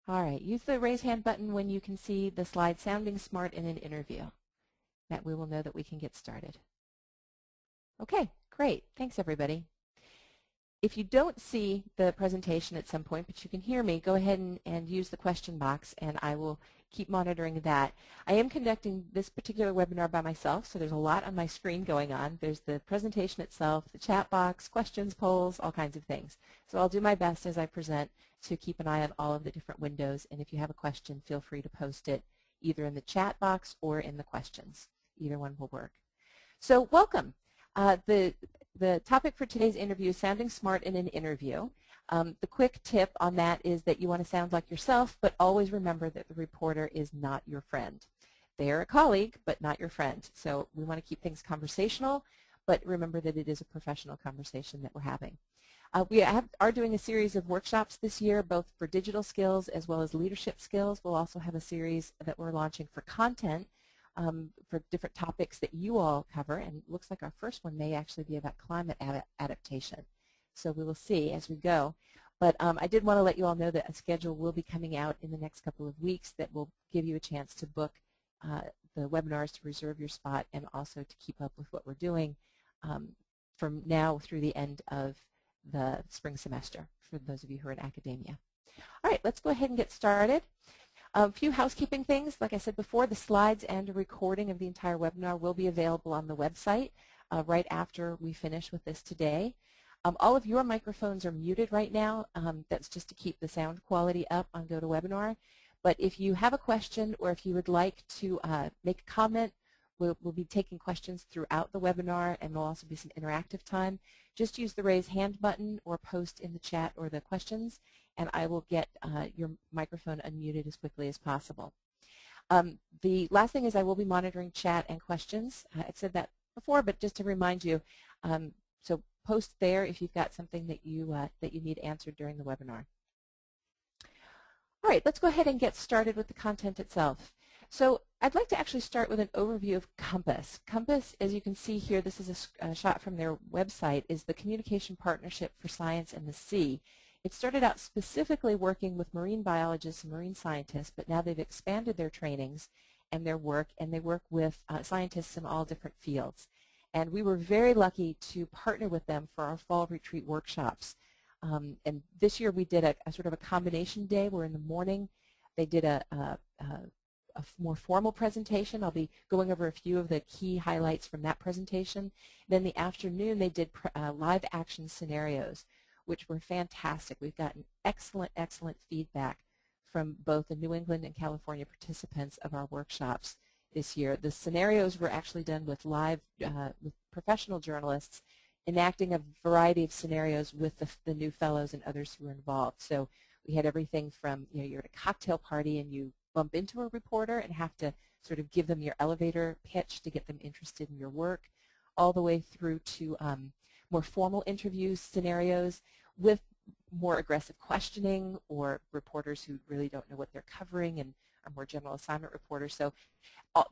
All right, use the raise hand button when you can see the slide sounding smart in an interview. That we will know that we can get started. Okay, great. Thanks, everybody. If you don't see the presentation at some point, but you can hear me, go ahead and use the question box, and I will keep monitoring that. I am conducting this particular webinar by myself, so there's a lot on my screen going on. There's the presentation itself, the chat box, questions, polls, all kinds of things. So I'll do my best as I present to keep an eye on all of the different windows, and if you have a question, feel free to post it either in the chat box or in the questions. Either one will work. So welcome. The topic for today's interview is sounding smart in an interview. The quick tip on that is that you want to sound like yourself, but always remember that the reporter is not your friend. They are a colleague, but not your friend. So we want to keep things conversational, but remember that it is a professional conversation that we're having. We are doing a series of workshops this year, both for digital skills as well as leadership skills. We'll also have a series that we're launching for content for different topics that you all cover, and it looks like our first one may actually be about climate adaptation. So we will see as we go. But I did want to let you all know that a schedule will be coming out in the next couple of weeks that will give you a chance to book the webinars, to reserve your spot, and also to keep up with what we're doing from now through the end of the spring semester for those of you who are in academia. All right, let's go ahead and get started. A few housekeeping things. Like I said before, the slides and a recording of the entire webinar will be available on the website right after we finish with this today. All of your microphones are muted right now. That's just to keep the sound quality up on GoToWebinar. But if you have a question or if you would like to make a comment, we'll be taking questions throughout the webinar, and there'll also be some interactive time. Just use the raise hand button or post in the chat or the questions, and I will get your microphone unmuted as quickly as possible. The last thing is I will be monitoring chat and questions. I've said that before, but just to remind you, so post there if you've got something that you need answered during the webinar. All right, let's go ahead and get started with the content itself. So I'd like to actually start with an overview of COMPASS. COMPASS, as you can see here, this is a shot from their website, is the Communication Partnership for Science and the Sea. It started out specifically working with marine biologists and marine scientists, but now they've expanded their trainings and their work, and they work with scientists in all different fields. And we were very lucky to partner with them for our fall retreat workshops. And this year we did a sort of a combination day where in the morning they did a more formal presentation. I'll be going over a few of the key highlights from that presentation. Then the afternoon they did live action scenarios, which were fantastic. We've gotten excellent feedback from both the New England and California participants of our workshops this year. The scenarios were actually done with with professional journalists enacting a variety of scenarios with the new fellows and others who were involved. So we had everything from, you're at a cocktail party and you bump into a reporter and have to sort of give them your elevator pitch to get them interested in your work, all the way through to more formal interviews, scenarios with more aggressive questioning, or reporters who really don't know what they're covering and are more general assignment reporters. So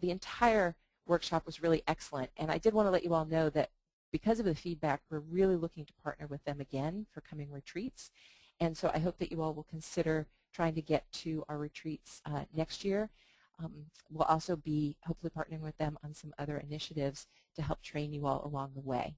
the entire workshop was really excellent, and I did want to let you all know that because of the feedback, we're really looking to partner with them again for coming retreats. And so I hope that you all will consider trying to get to our retreats next year. We'll also be hopefully partnering with them on some other initiatives to help train you all along the way.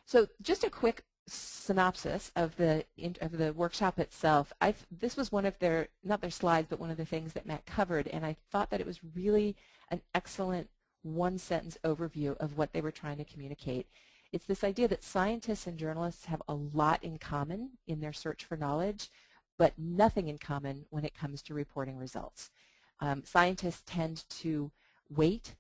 So just a quick synopsis of the workshop itself. This was one of their, not their slides, but one of the things that Matt covered, and I thought that it was really an excellent one-sentence overview of what they were trying to communicate. It's this idea that scientists and journalists have a lot in common in their search for knowledge, but nothing in common when it comes to reporting results. Scientists tend to wait.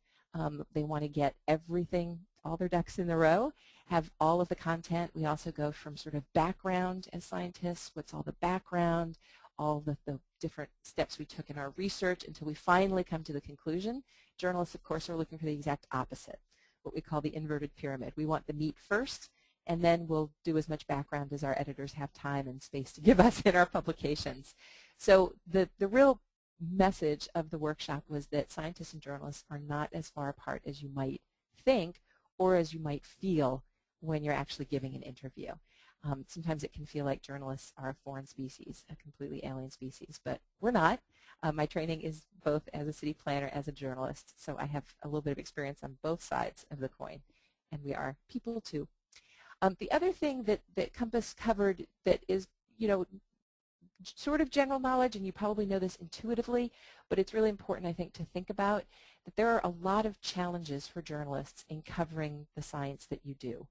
They want to get everything, all their ducks in a row, have all of the content. We also go from sort of background as scientists, what's all the background, all the different steps we took in our research until we finally come to the conclusion. Journalists, of course, are looking for the exact opposite, what we call the inverted pyramid. We want the meat first, and then we'll do as much background as our editors have time and space to give us in our publications. So the real message of the workshop was that scientists and journalists are not as far apart as you might think or as you might feel when you're actually giving an interview. Sometimes it can feel like journalists are a foreign species, a completely alien species, but we're not. My training is both as a city planner as a journalist, so I have a little bit of experience on both sides of the coin, and we are people too. The other thing that Compass covered that is, sort of general knowledge, and you probably know this intuitively, but it's really important, I think, to think about that there are a lot of challenges for journalists in covering the science that you do.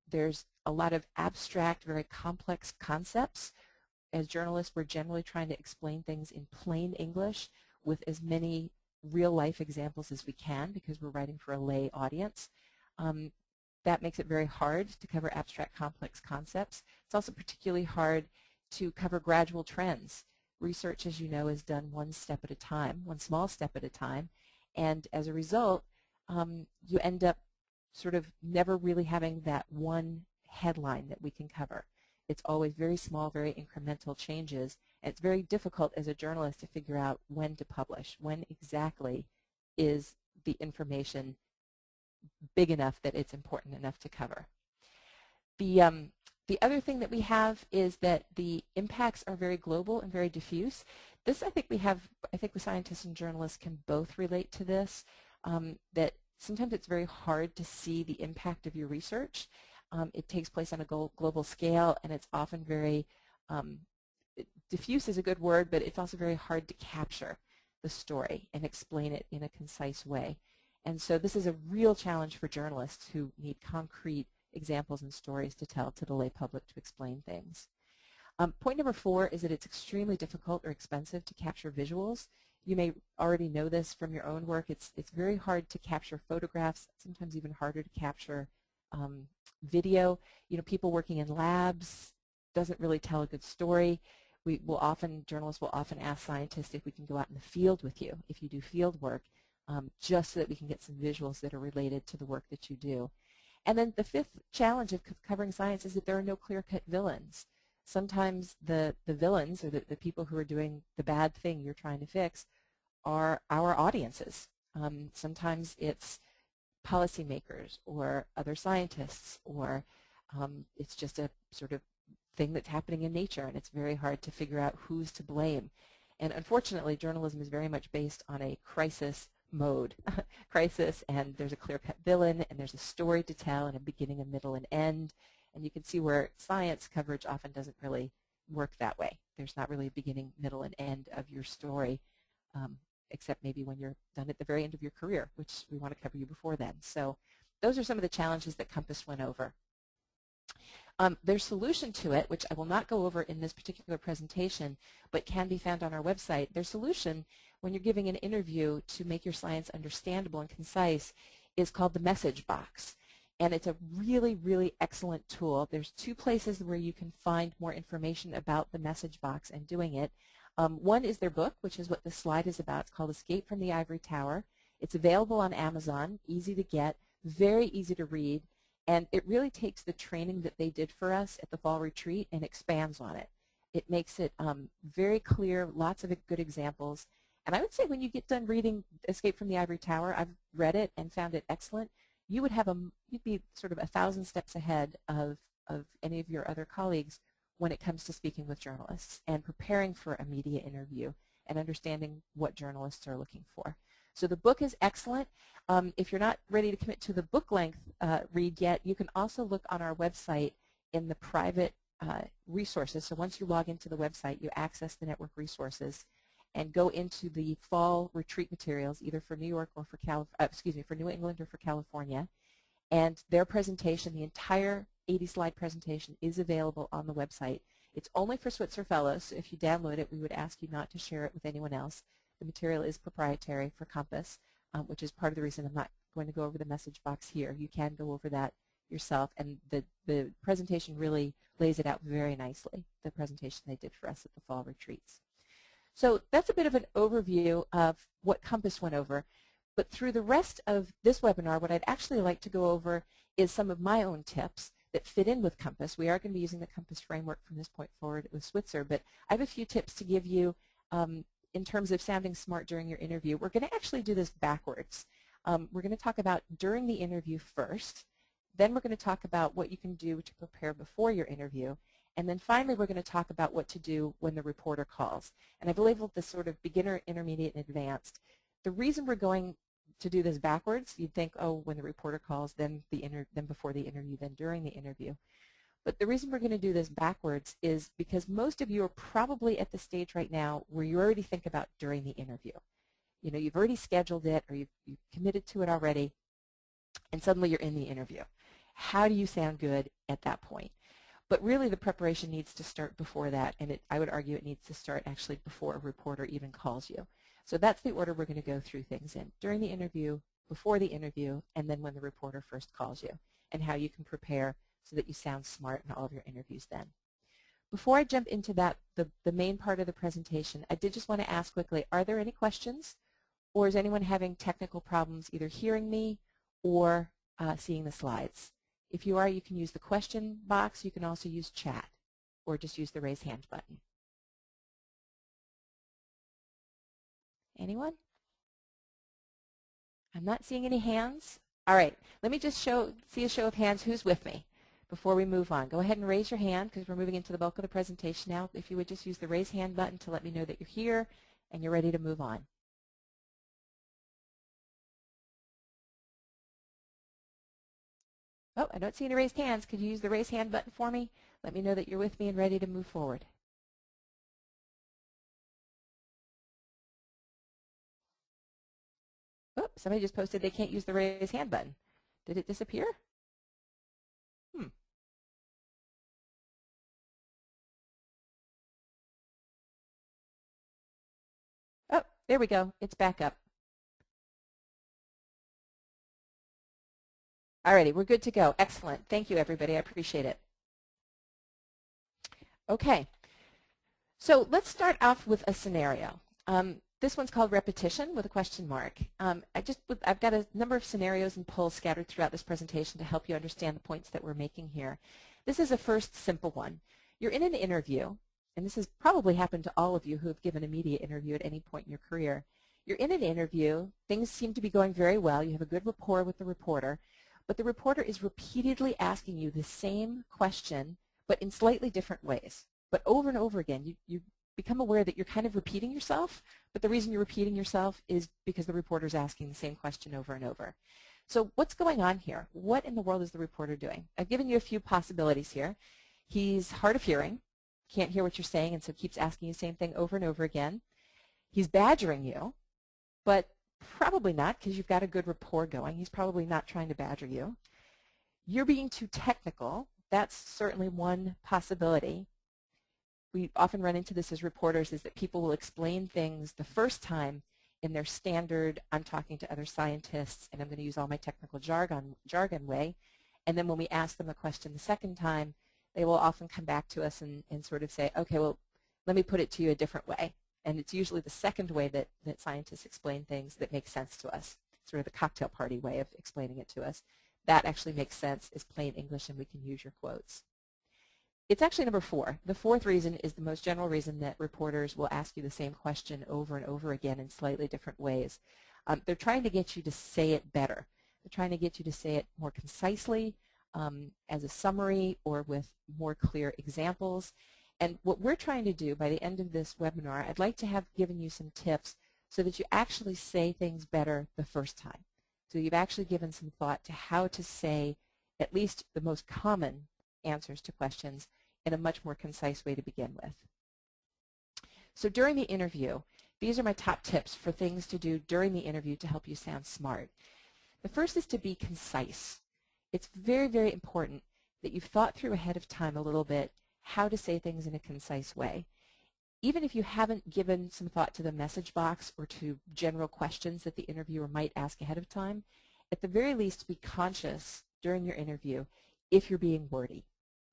There's a lot of abstract, very complex concepts. As journalists, we're generally trying to explain things in plain English with as many real-life examples as we can because we're writing for a lay audience. That makes it very hard to cover abstract, complex concepts. It's also particularly hard to cover gradual trends. Research, as you know, is done one step at a time, one small step at a time, and as a result, you end up sort of never really having that one headline that we can cover. It's always very small, very incremental changes, and it's very difficult as a journalist to figure out when to publish, when exactly is the information big enough that it's important enough to cover. The other thing that we have is that the impacts are very global and very diffuse. This I think with scientists and journalists can both relate to this, that sometimes it's very hard to see the impact of your research. It takes place on a global scale, and it's often very, diffuse is a good word, but it's also very hard to capture the story and explain it in a concise way. And so this is a real challenge for journalists who need concrete examples and stories to tell to the lay public to explain things. Point number 4 is that it's extremely difficult or expensive to capture visuals. You may already know this from your own work. It's very hard to capture photographs, sometimes even harder to capture video. People working in labs doesn't really tell a good story. Journalists will often ask scientists if we can go out in the field with you, if you do field work, just so that we can get some visuals that are related to the work that you do. And then the 5th challenge of covering science is that there are no clear-cut villains. Sometimes the villains, or the people who are doing the bad thing you're trying to fix, are our audiences. Sometimes it's policymakers or other scientists, or it's just a sort of thing that's happening in nature, and it's very hard to figure out who's to blame. And unfortunately, journalism is very much based on a crisis mode. Crisis, and there's a clear-cut villain, and there's a story to tell, and a beginning, a middle, and end. And you can see where science coverage often doesn't really work that way. There's not really a beginning, middle, and end of your story, except maybe when you're done at the very end of your career, which we want to cover you before then. So those are some of the challenges that Compass went over. Their solution to it, which I will not go over in this particular presentation, but can be found on our website, their solution when you're giving an interview to make your science understandable and concise is called the message box. And it's a really, really excellent tool. There's 2 places where you can find more information about the message box and doing it. One is their book, which is what this slide is about. It's called Escape from the Ivory Tower. It's available on Amazon, easy to get, very easy to read, and it really takes the training that they did for us at the fall retreat and expands on it. It makes it very clear, lots of good examples. And I would say when you get done reading Escape from the Ivory Tower, I've read it and found it excellent, you'd be sort of 1,000 steps ahead of any of your other colleagues when it comes to speaking with journalists and preparing for a media interview and understanding what journalists are looking for. So the book is excellent. If you're not ready to commit to the book length read yet, you can also look on our website in the private resources. So once you log into the website, you access the network resources and go into the fall retreat materials, either for New York or for for New England or for California. And their presentation, the entire 80-slide presentation, is available on the website. It's only for Switzer fellows, so if you download it, we would ask you not to share it with anyone else. The material is proprietary for Compass, which is part of the reason I'm not going to go over the message box here. You can go over that yourself, and the presentation really lays it out very nicely, the presentation they did for us at the fall retreats. So that's a bit of an overview of what Compass went over. But through the rest of this webinar, what I'd actually like to go over is some of my own tips that fit in with Compass. We are going to be using the Compass framework from this point forward with Switzer, but I have a few tips to give you in terms of sounding smart during your interview. We're going to actually do this backwards. We're going to talk about during the interview first, Then we're going to talk about what you can do to prepare before your interview. And then finally, we're going to talk about what to do when the reporter calls. And I've labeled this sort of beginner, intermediate, and advanced. The reason we're going to do this backwards, you'd think, oh, when the reporter calls, then before the interview, then during the interview. But the reason we're going to do this backwards is because most of you are probably at the stage right now where you already think about during the interview. You know, you've already scheduled it or you've committed to it already, and suddenly you're in the interview. How do you sound good at that point? But really the preparation needs to start before that, and I would argue it needs to start actually before a reporter even calls you. So that's the order we're going to go through things in: during the interview, before the interview, and then when the reporter first calls you, and how you can prepare so that you sound smart in all of your interviews then. Before I jump into that, the main part of the presentation, I did just want to ask quickly, are there any questions? Or is anyone having technical problems either hearing me or seeing the slides? If you are, you can use the question box. You can also use chat or just use the raise hand button. Anyone? I'm not seeing any hands. All right, let me just see a show of hands who's with me before we move on. Go ahead and raise your hand because we're moving into the bulk of the presentation now. If you would just use the raise hand button to let me know that you're here and you're ready to move on. Oh, I don't see any raised hands. Could you use the raise hand button for me? Let me know that you're with me and ready to move forward. Oh, somebody just posted they can't use the raise hand button. Did it disappear? Oh, there we go. It's back up. Alrighty, we're good to go. Excellent. Thank you, everybody. I appreciate it. Okay. So let's start off with a scenario. This one's called repetition with a question mark. I've got a number of scenarios and polls scattered throughout this presentation to help you understand the points that we're making here. This is a first simple one. You're in an interview, and this has probably happened to all of you who have given a media interview at any point in your career. You're in an interview, things seem to be going very well, you have a good rapport with the reporter, but the reporter is repeatedly asking you the same question, but in slightly different ways. But over and over again, you become aware that you're kind of repeating yourself, but the reason you're repeating yourself is because the reporter's asking the same question over and over. So what's going on here? What in the world is the reporter doing? I've given you a few possibilities here. He's hard of hearing, can't hear what you're saying, and so keeps asking you the same thing over and over again. He's badgering you, but probably not because you've got a good rapport going. He's probably not trying to badger you. You're being too technical. That's certainly one possibility. We often run into this as reporters, is that people will explain things the first time in their standard, I'm talking to other scientists and I'm going to use all my technical jargon way. And then when we ask them a question the second time, they will often come back to us and sort of say, okay, well, let me put it to you a different way. And it's usually the second way that scientists explain things that makes sense to us, sort of the cocktail party way of explaining it to us. That actually makes sense, is plain English, and we can use your quotes. It's actually number 4. The fourth reason is the most general reason that reporters will ask you the same question over and over again in slightly different ways. They're trying to get you to say it better. They're trying to get you to say it more concisely, as a summary, or with more clear examples. And what we're trying to do by the end of this webinar, I'd like to have given you some tips so that you actually say things better the first time. So you've actually given some thought to how to say at least the most common answers to questions in a much more concise way to begin with. So during the interview, these are my top tips for things to do during the interview to help you sound smart. The first is to be concise. It's very, very important that you've thought through ahead of time a little bit how to say things in a concise way. Even if you haven't given some thought to the message box or to general questions that the interviewer might ask ahead of time, at the very least be conscious during your interview if you're being wordy,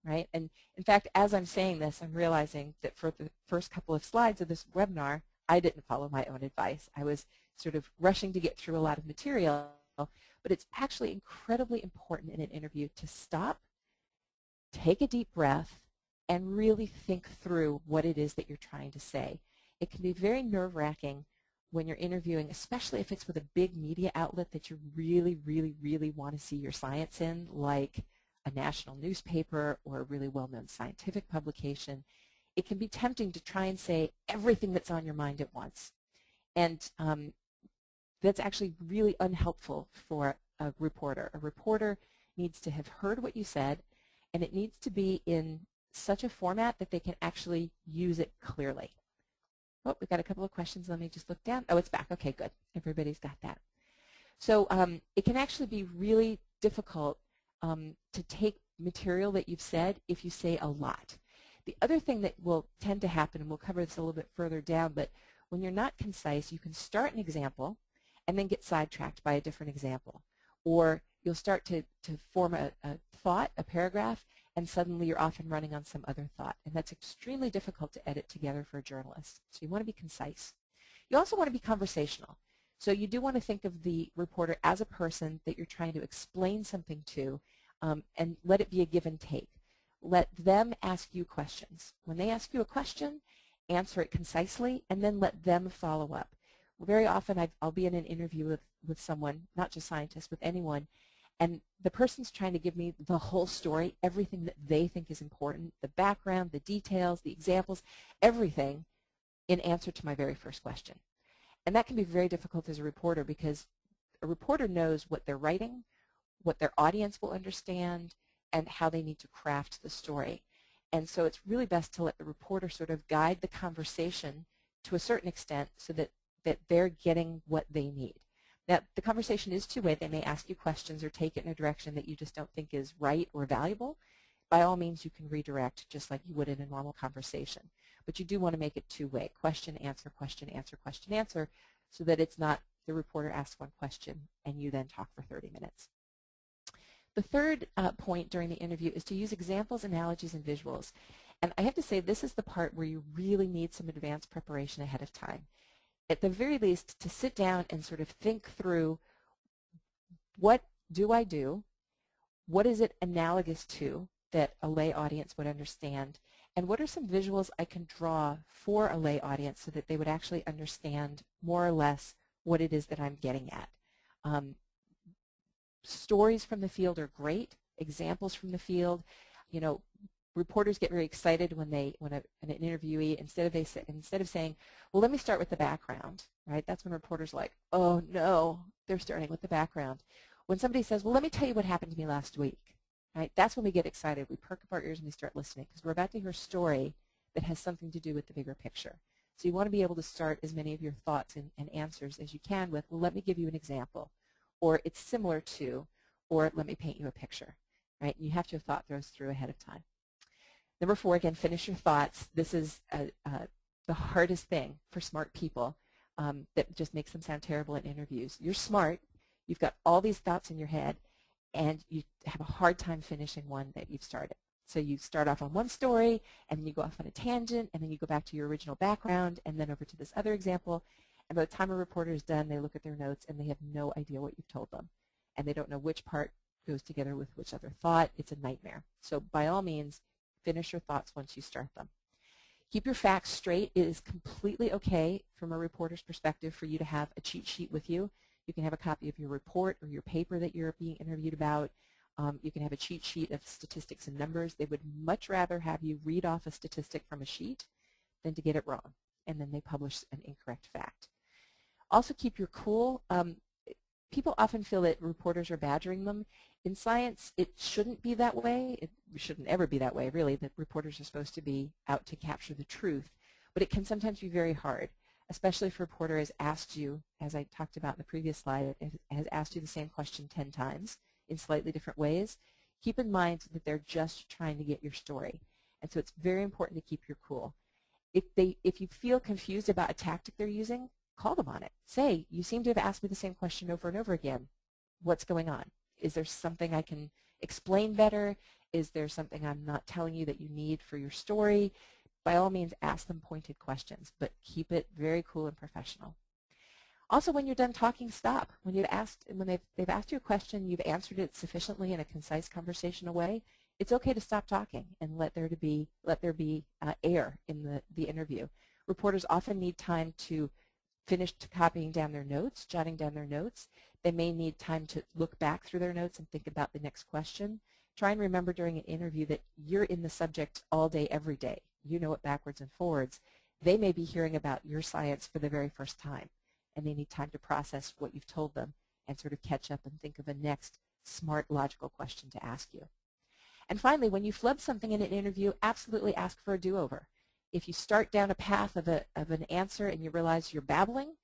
right? And in fact, as I'm saying this, I'm realizing that for the first couple of slides of this webinar, I didn't follow my own advice. I was sort of rushing to get through a lot of material, but it's actually incredibly important in an interview to stop, take a deep breath, and really think through what it is that you're trying to say. It can be very nerve-wracking when you're interviewing, especially if it's with a big media outlet that you really, really, really want to see your science in, like a national newspaper or a really well-known scientific publication, it can be tempting to try and say everything that's on your mind at once. And that's actually really unhelpful for a reporter. A reporter needs to have heard what you said, and it needs to be in such a format that they can actually use it clearly. Oh, we've got a couple of questions. Let me just look down. Oh, it's back. Okay, good. Everybody's got that. So it can actually be really difficult to take material that you've said if you say a lot. The other thing that will tend to happen, and we'll cover this a little bit further down, but when you're not concise, you can start an example and then get sidetracked by a different example. Or you'll start to form a thought, a paragraph, and suddenly you're off and running on some other thought. And that's extremely difficult to edit together for a journalist. So you want to be concise. You also want to be conversational. So you do want to think of the reporter as a person that you're trying to explain something to, and let it be a give and take. Let them ask you questions. When they ask you a question, answer it concisely, and then let them follow up. Very often I'll be in an interview with someone, not just scientists, with anyone, and the person's trying to give me the whole story, everything that they think is important, the background, the details, the examples, everything in answer to my very first question. And that can be very difficult as a reporter because a reporter knows what they're writing, what their audience will understand, and how they need to craft the story. And so it's really best to let the reporter sort of guide the conversation to a certain extent so that they're getting what they need. Now, the conversation is two-way. They may ask you questions or take it in a direction that you just don't think is right or valuable. By all means, you can redirect just like you would in a normal conversation. But you do want to make it two-way. Question, answer, question, answer, question, answer, so that it's not the reporter asks one question and you then talk for 30 minutes. The third point during the interview is to use examples, analogies, and visuals. And I have to say, this is the part where you really need some advanced preparation ahead of time. At the very least, to sit down and sort of think through, what do I do? What is it analogous to that a lay audience would understand? And what are some visuals I can draw for a lay audience so that they would actually understand more or less what it is that I'm getting at? Stories from the field are great. Examples from the field. You know, reporters get very excited when an interviewee, instead of saying, well, let me start with the background, right? That's when reporters are like, oh no, they're starting with the background. When somebody says, well, let me tell you what happened to me last week, right? That's when we get excited. We perk up our ears and we start listening because we're about to hear a story that has something to do with the bigger picture. So you want to be able to start as many of your thoughts and answers as you can with, well, let me give you an example, or it's similar to, or let me paint you a picture, right? You have to have thought those through ahead of time. Number 4, again, finish your thoughts. This is the hardest thing for smart people that just makes them sound terrible in interviews. You're smart. You've got all these thoughts in your head, and you have a hard time finishing one that you've started. So you start off on one story, and then you go off on a tangent, and then you go back to your original background, and then over to this other example. And by the time a reporter is done, they look at their notes, and they have no idea what you've told them. And they don't know which part goes together with which other thought. It's a nightmare. So by all means, finish your thoughts once you start them. Keep your facts straight. It is completely okay from a reporter's perspective for you to have a cheat sheet with you. You can have a copy of your report or your paper that you're being interviewed about. You can have a cheat sheet of statistics and numbers. They would much rather have you read off a statistic from a sheet than to get it wrong, and then they publish an incorrect fact. Also keep your cool. People often feel that reporters are badgering them. In science, it shouldn't be that way. It shouldn't ever be that way, really, that reporters are supposed to be out to capture the truth. But it can sometimes be very hard, especially if a reporter has asked you, as I talked about in the previous slide, has asked you the same question 10 times in slightly different ways. Keep in mind that they're just trying to get your story. And so it's very important to keep your cool. If you feel confused about a tactic they're using, call them on it. Say, you seem to have asked me the same question over and over again. What's going on? Is there something I can explain better? Is there something I'm not telling you that you need for your story? By all means, ask them pointed questions, but keep it very cool and professional. Also, when you're done talking, stop. When they've asked you a question, you've answered it sufficiently in a concise conversational way, it's okay to stop talking and let there be air in the interview. Reporters often need time to finished copying down their notes, jotting down their notes. They may need time to look back through their notes and think about the next question. Try and remember during an interview that you're in the subject all day, every day. You know it backwards and forwards. They may be hearing about your science for the very first time, and they need time to process what you've told them and sort of catch up and think of a next smart, logical question to ask you. And finally, when you flub something in an interview, absolutely ask for a do-over. If you start down a path of an answer and you realize you're babbling,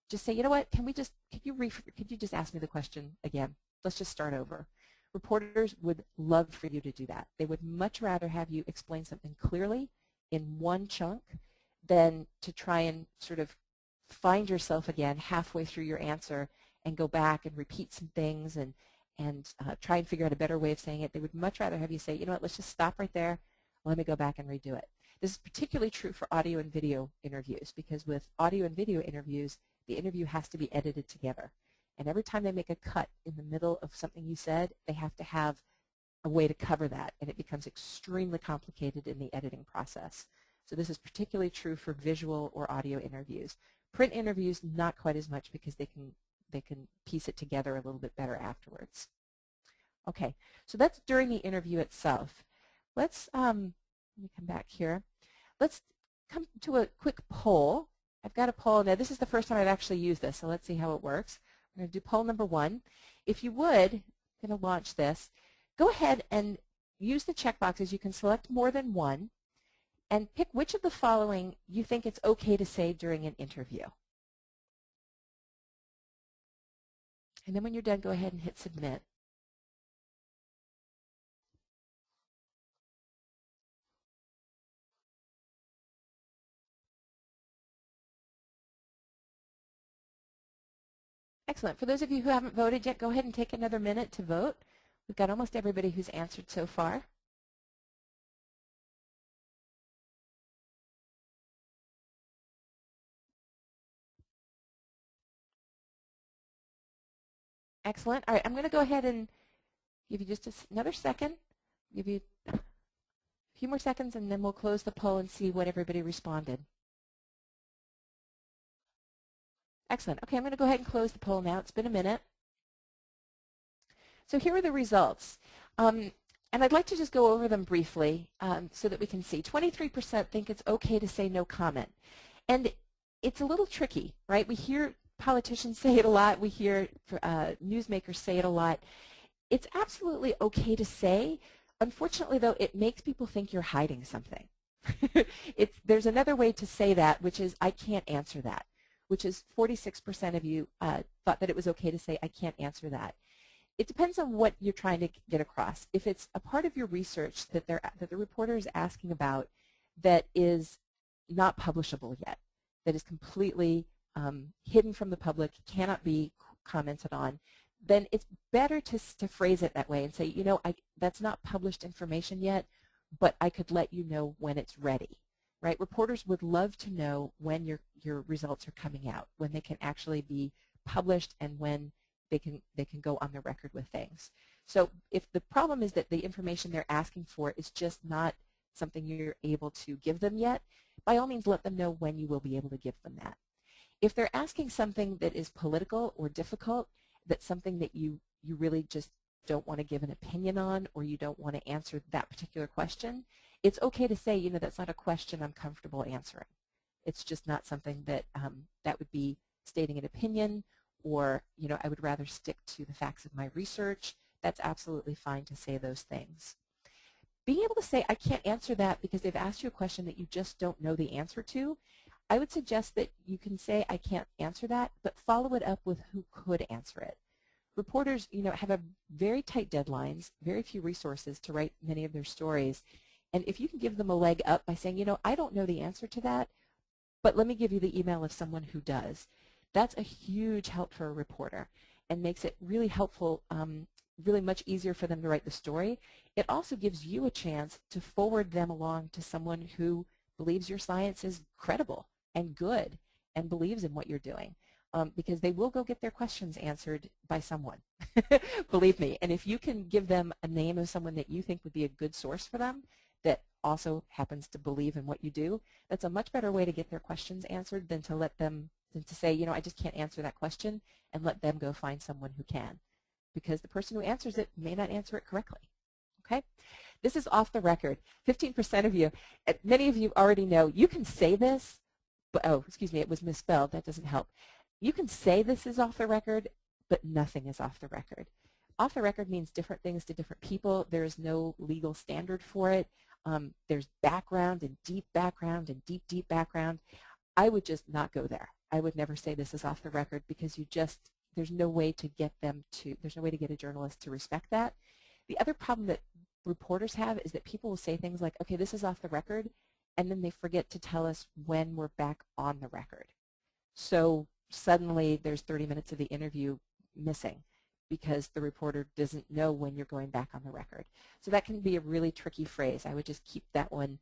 just say, you know what, could you just ask me the question again? Let's just start over. Reporters would love for you to do that. They would much rather have you explain something clearly in one chunk than to try and sort of find yourself again halfway through your answer and go back and repeat some things and try and figure out a better way of saying it. They would much rather have you say, you know what, let's just stop right there. Let me go back and redo it. This is particularly true for audio and video interviews, because with audio and video interviews, the interview has to be edited together. And every time they make a cut in the middle of something you said, they have to have a way to cover that, and it becomes extremely complicated in the editing process. So this is particularly true for visual or audio interviews. Print interviews, not quite as much, because they can piece it together a little bit better afterwards. Okay, so that's during the interview itself. Let's let me come back here. Let's come to a quick poll. I've got a poll. Now, this is the first time I've actually used this, so let's see how it works. I'm going to do poll number 1. If you would, I'm going to launch this. Go ahead and use the checkboxes. You can select more than one and pick which of the following you think it's okay to say during an interview. And then when you're done, go ahead and hit submit. Excellent. For those of you who haven't voted yet, go ahead and take another minute to vote. We've got almost everybody who's answered so far. Excellent. All right, I'm going to go ahead and give you just another second, give you a few more seconds, and then we'll close the poll and see what everybody responded. Excellent. Okay, I'm going to go ahead and close the poll now. It's been a minute. So here are the results. And I'd like to just go over them briefly so that we can see. 23% think it's okay to say no comment. And it's a little tricky, right? We hear politicians say it a lot. We hear newsmakers say it a lot. It's absolutely okay to say. Unfortunately, though, it makes people think you're hiding something. There's another way to say that, which is, I can't answer that, which is 46% of you thought that it was okay to say, I can't answer that. It depends on what you're trying to get across. If it's a part of your research that the reporter is asking about that is not publishable yet, that is completely hidden from the public, cannot be commented on, then it's better to phrase it that way and say, you know, that's not published information yet, but I could let you know when it's ready, right? Reporters would love to know when your results are coming out, when they can actually be published and when they can go on the record with things. So if the problem is that the information they're asking for is just not something you're able to give them yet, by all means let them know when you will be able to give them that. If they're asking something that is political or difficult, that's something that you really just don't want to give an opinion on, or you don't want to answer that particular question, it's okay to say, you know, that's not a question I'm comfortable answering. It's just not something that that would be stating an opinion, or, you know, I would rather stick to the facts of my research. That's absolutely fine to say those things. Being able to say, I can't answer that because they've asked you a question that you just don't know the answer to, I would suggest that you can say, I can't answer that, but follow it up with who could answer it. Reporters, you know, have a very tight deadlines, very few resources to write many of their stories. And if you can give them a leg up by saying, you know, I don't know the answer to that, but let me give you the email of someone who does, that's a huge help for a reporter and makes it really helpful, really much easier for them to write the story. It also gives you a chance to forward them along to someone who believes your science is credible and good and believes in what you're doing, because they will go get their questions answered by someone, believe me. And if you can give them a name of someone that you think would be a good source for them that also happens to believe in what you do, that's a much better way to get their questions answered than to let them than to say, you know, I just can't answer that question, and let them go find someone who can, because the person who answers it may not answer it correctly. Okay? This is off the record. 15% of you, many of you already know, you can say this, but, oh, excuse me, it was misspelled. That doesn't help. You can say this is off the record, but nothing is off the record. Off the record means different things to different people. There is no legal standard for it. There's background and deep deep background. I would just not go there. I would never say this is off the record, because there's no way to get a journalist to respect that. The other problem that reporters have is that people will say things like, okay, this is off the record, and then they forget to tell us when we're back on the record. So suddenly there's 30 minutes of the interview missing because the reporter doesn't know when you're going back on the record. So that can be a really tricky phrase. I would just keep that one,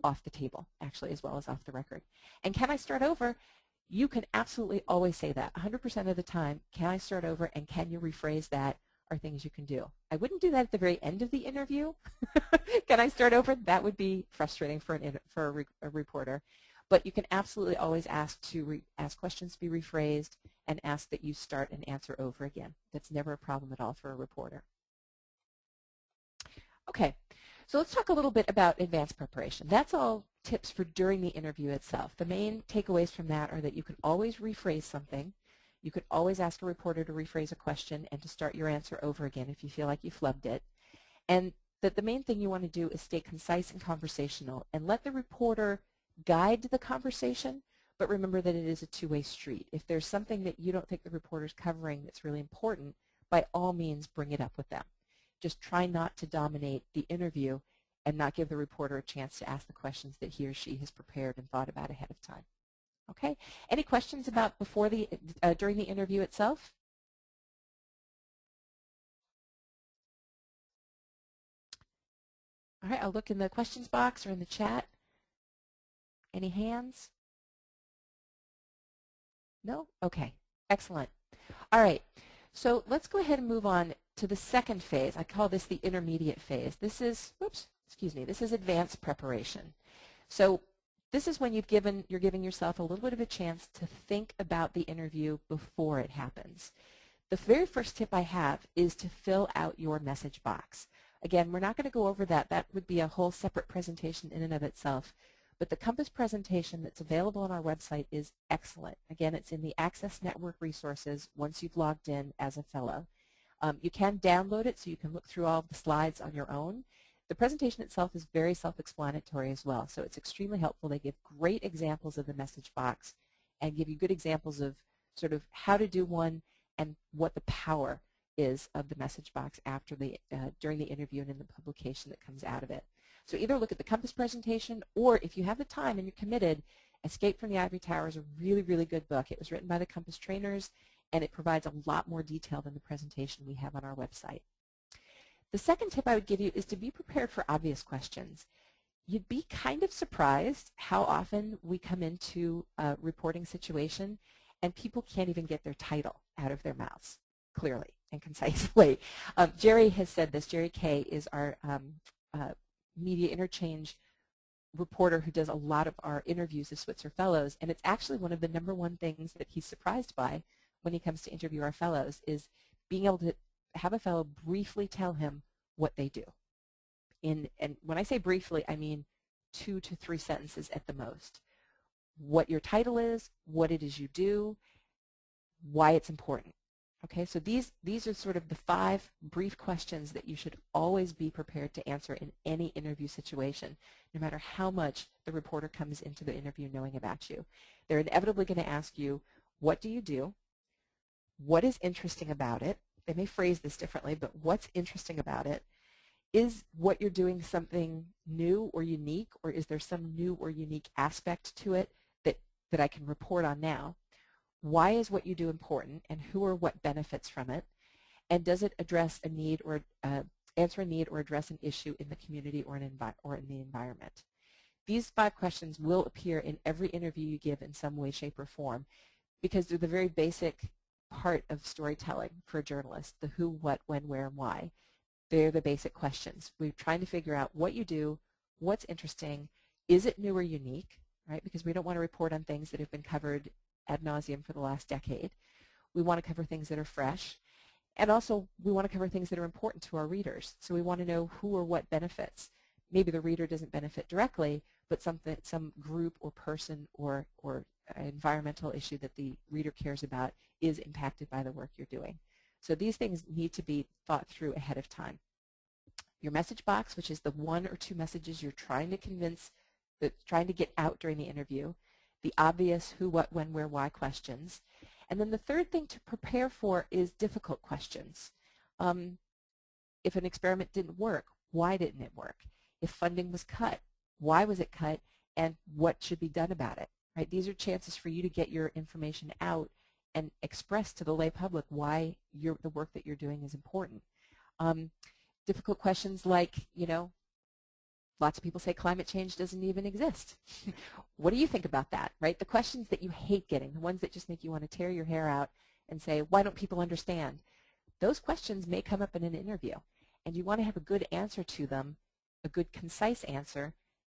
off the table, actually, as well as off the record. And can I start over? You can absolutely always say that. 100% of the time, can I start over and can you rephrase that, are things you can do. I wouldn't do that at the very end of the interview. Can I start over? That would be frustrating for a reporter. But you can absolutely always ask questions to be rephrased and ask that you start and answer over again. That's never a problem at all for a reporter. Okay, so let's talk a little bit about advanced preparation. That's all tips for during the interview itself. The main takeaways from that are that you can always rephrase something. You could always ask a reporter to rephrase a question and to start your answer over again if you feel like you flubbed it. And that the main thing you want to do is stay concise and conversational and let the reporter guide the conversation, but remember that it is a two-way street. If there's something that you don't think the reporter's covering that's really important, by all means bring it up with them. Just try not to dominate the interview and not give the reporter a chance to ask the questions that he or she has prepared and thought about ahead of time. Okay, any questions about during the interview itself? All right, I'll look in the questions box or in the chat. Any hands? No? Okay, excellent. All right, so let's go ahead and move on to the second phase. I call this the intermediate phase. This is, this is advanced preparation. So this is when you're giving yourself a little bit of a chance to think about the interview before it happens. The very first tip I have is to fill out your message box. Again, we're not going to go over that. That would be a whole separate presentation in and of itself. But the Compass presentation that's available on our website is excellent. Again, it's in the Access Network resources once you've logged in as a fellow. You can download it so you can look through all of the slides on your own. The presentation itself is very self-explanatory as well, so it's extremely helpful. They give great examples of the message box and give you good examples of sort of how to do one and what the power is of the message box after during the interview and in the publication that comes out of it. So either look at the Compass presentation, or if you have the time and you're committed, Escape from the Ivory Tower is a really, really good book. It was written by the Compass trainers, and it provides a lot more detail than the presentation we have on our website. The second tip I would give you is to be prepared for obvious questions. You'd be kind of surprised how often we come into a reporting situation and people can't even get their title out of their mouths clearly and concisely. Jerry has said this. Jerry Kay is our media interchange reporter who does a lot of our interviews as Switzer Fellows, and it's actually one of the #1 things that he's surprised by when he comes to interview our fellows is being able to have a fellow briefly tell him what they do. And when I say briefly, I mean 2 to 3 sentences at the most. What your title is, what it is you do, why it's important. Okay, so these are sort of the 5 brief questions that you should always be prepared to answer in any interview situation, no matter how much the reporter comes into the interview knowing about you. They're inevitably going to ask you, what do you do? What is interesting about it? They may phrase this differently, but what's interesting about it? Is what you're doing something new or unique, or is there some new or unique aspect to it that I can report on now? Why is what you do important, and who or what benefits from it? And does it address a need or answer a need or address an issue in the community or in the environment? These 5 questions will appear in every interview you give in some way, shape, or form, because they're the very basic part of storytelling for a journalist: the who, what, when, where, and why. They're the basic questions. We're trying to figure out what you do, what's interesting, is it new or unique, right? Because we don't want to report on things that have been covered ad nauseum for the last decade. We want to cover things that are fresh. And also, we want to cover things that are important to our readers. So we want to know who or what benefits. Maybe the reader doesn't benefit directly, but some group or person or environmental issue that the reader cares about is impacted by the work you're doing. So these things need to be thought through ahead of time. Your message box, which is the 1 or 2 messages you're trying to get out during the interview, the obvious who, what, when, where, why questions. And then the third thing to prepare for is difficult questions. If an experiment didn't work, why didn't it work? If funding was cut, why was it cut, and what should be done about it? Right? These are chances for you to get your information out and express to the lay public why the work that you're doing is important. Difficult questions like, lots of people say climate change doesn't even exist. What do you think about that, right? The questions that you hate getting, the ones that just make you want to tear your hair out and say, why don't people understand? Those questions may come up in an interview, and you want to have a good answer to them, a good concise answer,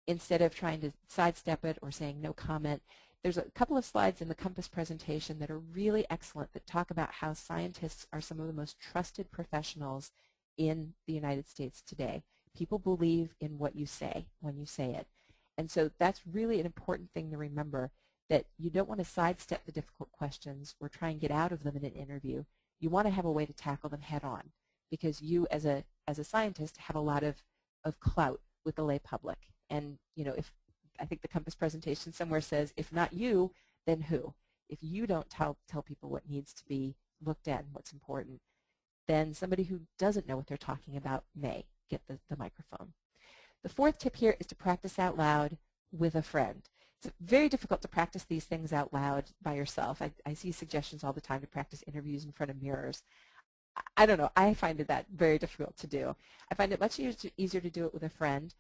instead of trying to sidestep it or saying no comment. There's a couple of slides in the Compass presentation that are really excellent that talk about how scientists are some of the most trusted professionals in the United States today. People believe in what you say when you say it. And so that's really an important thing to remember, that you don't want to sidestep the difficult questions or try and get out of them in an interview. You want to have a way to tackle them head on, because you as a scientist have a lot of clout with the lay public. And if I think the Compass presentation somewhere says, if not you, then who? If you don't tell people what needs to be looked at and what's important, then somebody who doesn't know what they're talking about may get the microphone. The fourth tip here is to practice out loud with a friend. It's very difficult to practice these things out loud by yourself. I see suggestions all the time to practice interviews in front of mirrors. I don't know. I find that very difficult to do. I find it much easier to do it with a friend.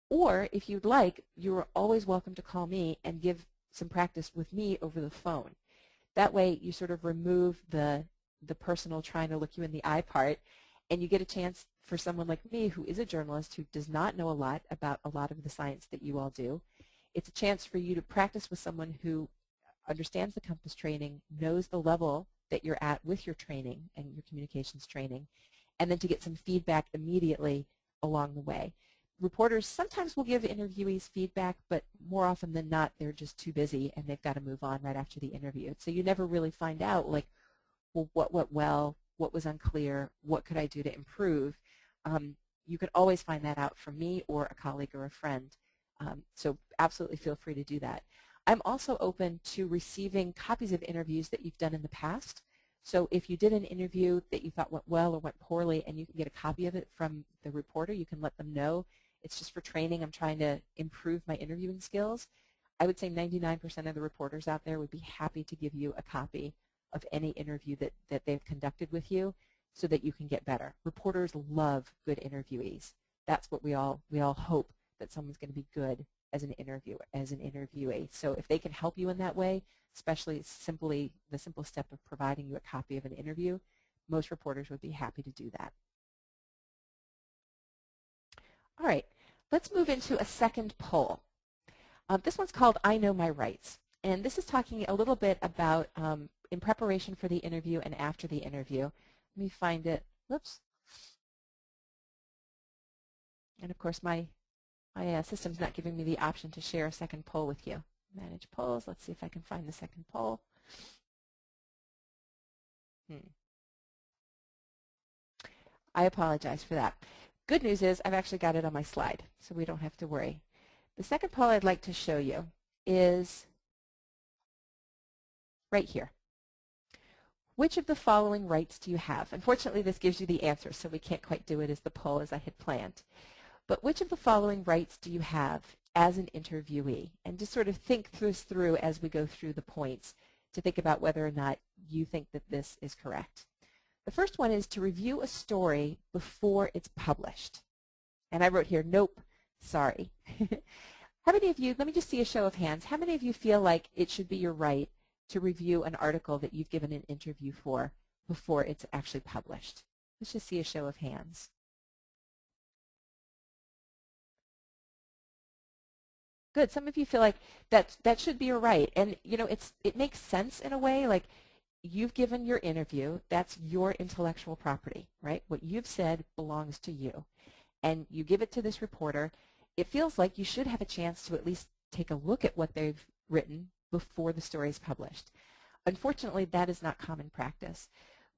Or if you'd like, you're always welcome to call me and give some practice with me over the phone. That way you sort of remove the personal trying to look you in the eye part, and you get a chance for someone like me who is a journalist who does not know a lot about a lot of the science that you all do. It's a chance for you to practice with someone who understands the Compass training, knows the level that you're at with your training and your communications training, and then to get some feedback immediately along the way. Reporters sometimes will give interviewees feedback, but more often than not, they're just too busy and they've got to move on right after the interview. So you never really find out, like, well, what went well, what was unclear, what could I do to improve? You can always find that out from me or a colleague or a friend. So absolutely feel free to do that. I'm also open to receiving copies of interviews that you've done in the past. So if you did an interview that you thought went well or went poorly and you can get a copy of it from the reporter, you can let them know. It's just for training. I'm trying to improve my interviewing skills. I would say 99% of the reporters out there would be happy to give you a copy of any interview that they've conducted with you so that you can get better. Reporters love good interviewees. That's what we all hope, that someone's going to be good as an interviewee. So if they can help you in that way, especially the simple step of providing you a copy of an interview, most reporters would be happy to do that. All right, let's move into a second poll. This one's called I Know My Rights. And this is talking a little bit about in preparation for the interview and after the interview. Let me find it. Whoops. And of course, my system's not giving me the option to share a second poll with you. Manage polls. Let's see if I can find the second poll. I apologize for that. Good news is I've actually got it on my slide, so we don't have to worry. The second poll I'd like to show you is right here. Which of the following rights do you have? Unfortunately, this gives you the answer, so we can't quite do it as the poll as I had planned. But which of the following rights do you have as an interviewee? And just sort of think this through as we go through the points to think about whether or not you think that this is correct. The first one is to review a story before it's published. And I wrote here, nope, sorry. How many of you, let me just see a show of hands, how many of you feel like it should be your right to review an article that you've given an interview for before it's actually published? Let's just see a show of hands. Good. Some of you feel like that should be your right. And, you know, it makes sense in a way. Like, you've given your interview. That's your intellectual property, right? What you've said belongs to you. And you give it to this reporter. It feels like you should have a chance to at least take a look at what they've written before the story is published. Unfortunately, that is not common practice.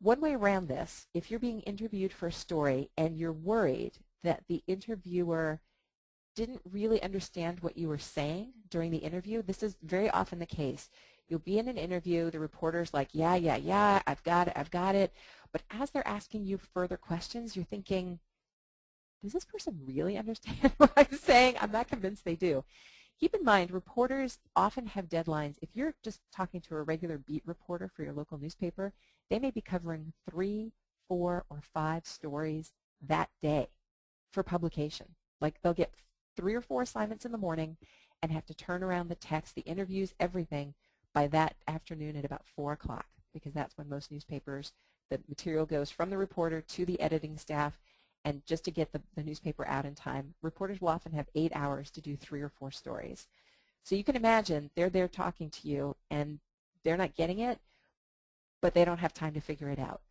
One way around this, if you're being interviewed for a story and you're worried that the interviewer didn't really understand what you were saying during the interview, this is very often the case. You'll be in an interview, the reporter's like, yeah, I've got it. But as they're asking you further questions, you're thinking, does this person really understand what I'm saying? I'm not convinced they do. Keep in mind, reporters often have deadlines. If you're just talking to a regular beat reporter for your local newspaper, they may be covering 3, 4, or 5 stories that day for publication. Like, they'll get 3 or 4 assignments in the morning and have to turn around the text, the interviews, everything by that afternoon at about 4 o'clock, because that's when most newspapers, the material goes from the reporter to the editing staff, and just to get the newspaper out in time, reporters will often have 8 hours to do 3 or 4 stories. So you can imagine they're there talking to you, and they're not getting it, but they don't have time to figure it out.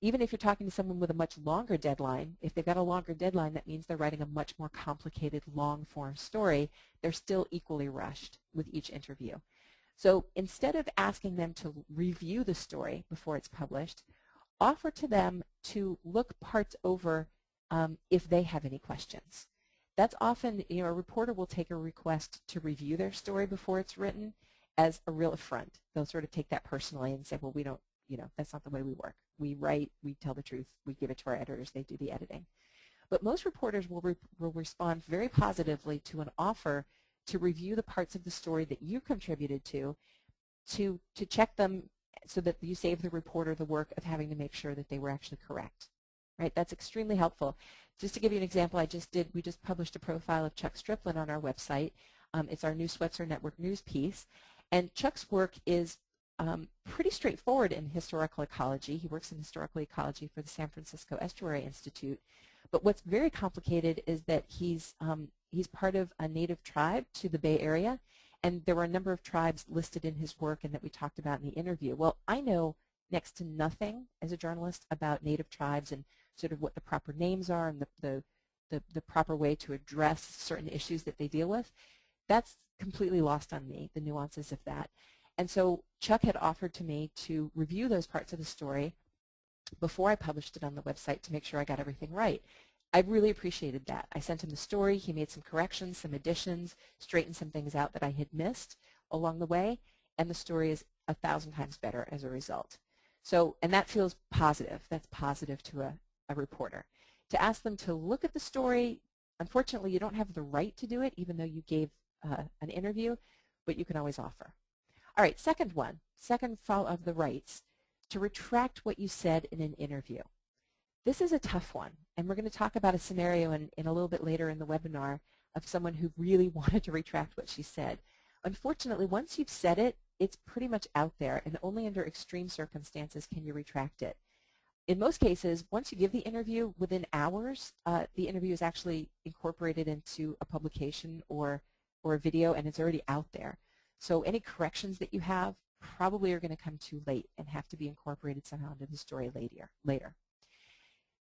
Even if you're talking to someone with a much longer deadline, if they've got a longer deadline, that means they're writing a much more complicated, long-form story. They're still equally rushed with each interview. So instead of asking them to review the story before it's published, offer to them to look parts over if they have any questions. That's often, you know, a reporter will take a request to review their story before it's written as a real affront. They'll sort of take that personally and say, well, we don't, you know, that's not the way we work. We write, we tell the truth, we give it to our editors, they do the editing. But most reporters will respond very positively to an offer to review the parts of the story that you contributed to check them so that you save the reporter the work of having to make sure that they were actually correct. Right? That's extremely helpful. Just to give you an example, we just published a profile of Chuck Striplin on our website. It's our new Switzer Network news piece. And Chuck's work is pretty straightforward in historical ecology. He works in historical ecology for the San Francisco Estuary Institute. But what's very complicated is that he's part of a native tribe to the Bay Area, and there were a number of tribes listed in his work and that we talked about in the interview. Well, I know next to nothing as a journalist about native tribes and sort of what the proper names are and the proper way to address certain issues that they deal with. That's completely lost on me, the nuances of that. And so Chuck had offered to me to review those parts of the story before I published it on the website to make sure I got everything right. I really appreciated that. I sent him the story. He made some corrections, some additions, straightened some things out that I had missed along the way, and the story is 1,000 times better as a result. So, and that feels positive. That's positive to a reporter. To ask them to look at the story, unfortunately, you don't have the right to do it, even though you gave an interview, but you can always offer. All right, second fall of the rights, to retract what you said in an interview. This is a tough one, and we're going to talk about a scenario in a little bit later in the webinar of someone who really wanted to retract what she said. Unfortunately, once you've said it, it's pretty much out there, and only under extreme circumstances can you retract it. In most cases, once you give the interview, within hours, the interview is actually incorporated into a publication or a video, and it's already out there. So any corrections that you have probably are going to come too late and have to be incorporated somehow into the story later.